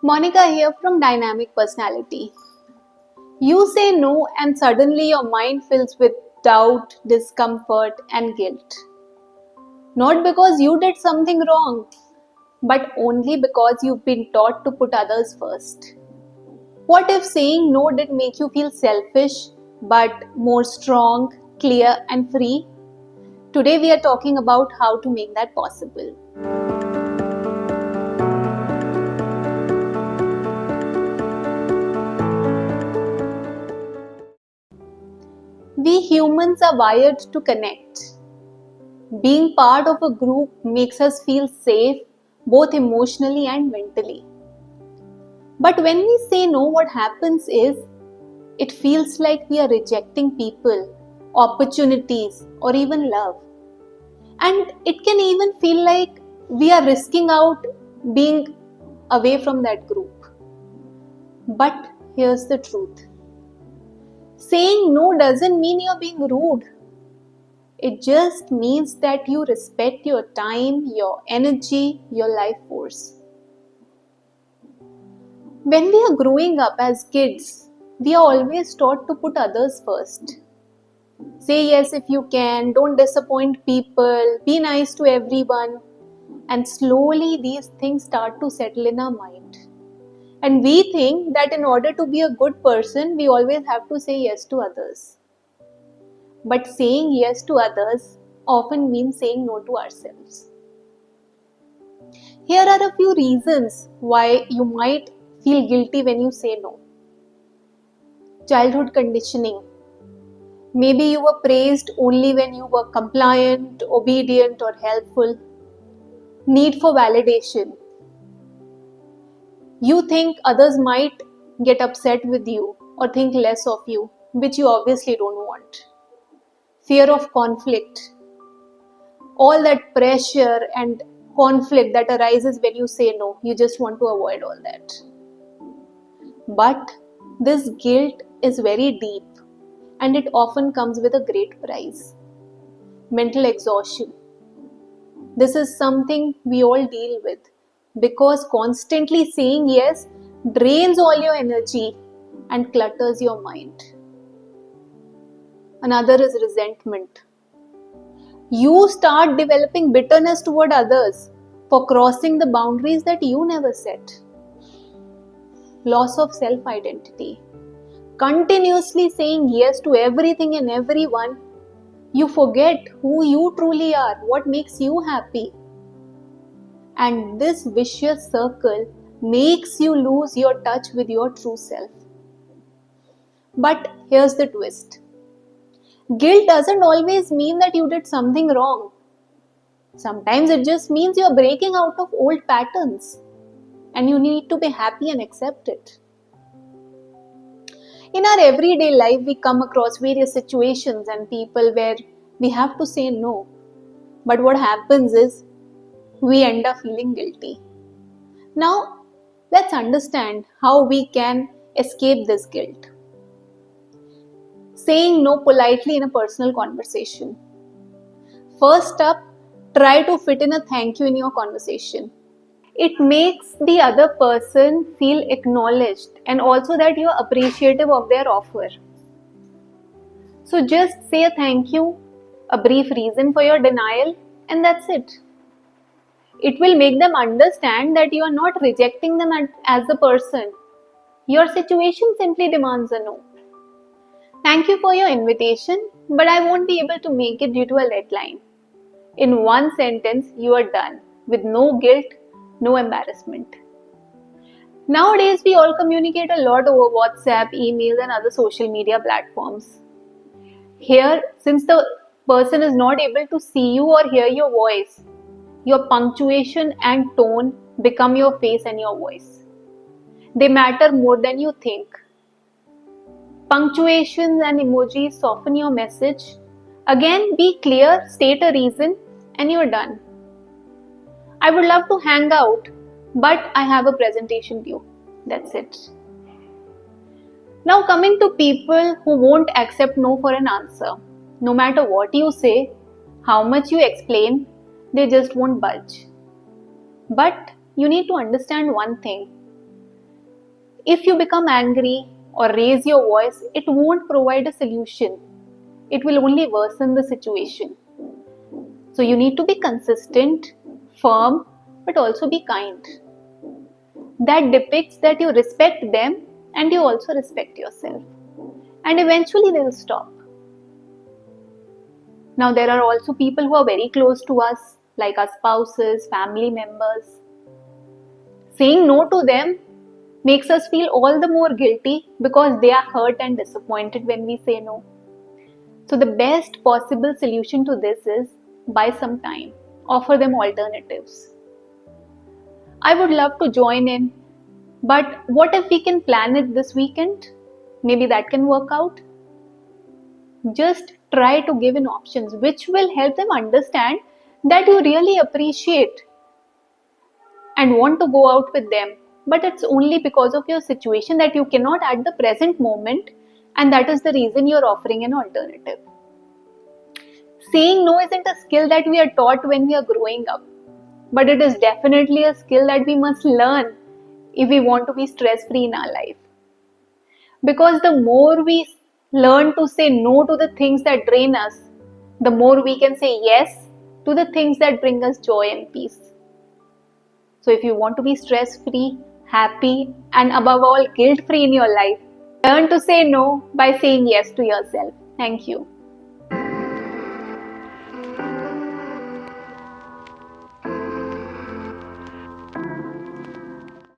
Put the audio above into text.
Monika here from Dynamic Personality. You say no, and suddenly your mind fills with doubt, discomfort, and guilt. Not because you did something wrong, but only because you've been taught to put others first. What if saying no did make you feel selfish, but more strong, clear, and free? Today we are talking about how to make that possible. We humans are wired to connect. Being part of a group makes us feel safe both emotionally and mentally. But when we say no, what happens is it feels like we are rejecting people, opportunities, or even love. And it can even feel like we are risking out being away from that group. But here's the truth. Saying no doesn't mean you're being rude. It just means that you respect your time, your energy, your life force. When we are growing up as kids, we are always taught to put others first. Say yes if you can, don't disappoint people, be nice to everyone. And slowly these things start to settle in our mind. And we think that in order to be a good person, we always have to say yes to others. But saying yes to others often means saying no to ourselves. Here are a few reasons why you might feel guilty when you say no. Childhood conditioning. Maybe you were praised only when you were compliant, obedient, or helpful. Need for validation. You think others might get upset with you or think less of you, which you obviously don't want. Fear of conflict. All that pressure and conflict that arises when you say no, you just want to avoid all that. But this guilt is very deep and it often comes with a great price. Mental exhaustion. This is something we all deal with because constantly saying yes drains all your energy and clutters your mind. Another is resentment. You start developing bitterness toward others for crossing the boundaries that you never set. Loss of self-identity. Continuously saying yes to everything and everyone, you forget who you truly are, what makes you happy. And this vicious circle makes you lose your touch with your true self. But here's the twist. Guilt doesn't always mean that you did something wrong. Sometimes it just means you're breaking out of old patterns and you need to be happy and accept it. In our everyday life, we come across various situations and people where we have to say no. But what happens is we end up feeling guilty. Now, let's understand how we can escape this guilt. Saying no politely in a personal conversation. First up, try to fit in a thank you in your conversation. It makes the other person feel acknowledged and also that you're appreciative of their offer. So just say a thank you, a brief reason for your denial, and that's it. It will make them understand that you are not rejecting them as a person. Your situation simply demands a no. Thank you for your invitation, but I won't be able to make it due to a deadline. In one sentence, you are done with no guilt, no embarrassment. Nowadays, we all communicate a lot over WhatsApp, emails, and other social media platforms. Here, since the person is not able to see you or hear your voice, your punctuation and tone become your face and your voice. They matter more than you think. Punctuations and emojis soften your message. Again, be clear, state a reason, and you're done. I would love to hang out, but I have a presentation due. That's it. Now coming to people who won't accept no for an answer. No matter what you say, how much you explain, they just won't budge. But you need to understand one thing. If you become angry or raise your voice, it won't provide a solution. It will only worsen the situation. So you need to be consistent, firm, but also be kind. That depicts that you respect them and you also respect yourself. And eventually they will stop. Now there are also people who are very close to us, like our spouses, family members. Saying no to them makes us feel all the more guilty because they are hurt and disappointed when we say no. So the best possible solution to this is buy some time, offer them alternatives. I would love to join in, but what if we can plan it this weekend? Maybe that can work out. Just try to give in options which will help them understand that you really appreciate and want to go out with them, but it's only because of your situation that you cannot at the present moment, and that is the reason you're offering an alternative. Saying no isn't a skill that we are taught when we are growing up, but it is definitely a skill that we must learn if we want to be stress free in our life. Because the more we learn to say no to the things that drain us, the more we can say yes to the things that bring us joy and peace. So if you want to be stress free, happy, and above all guilt free in your life, learn to say no by saying yes to yourself. Thank you.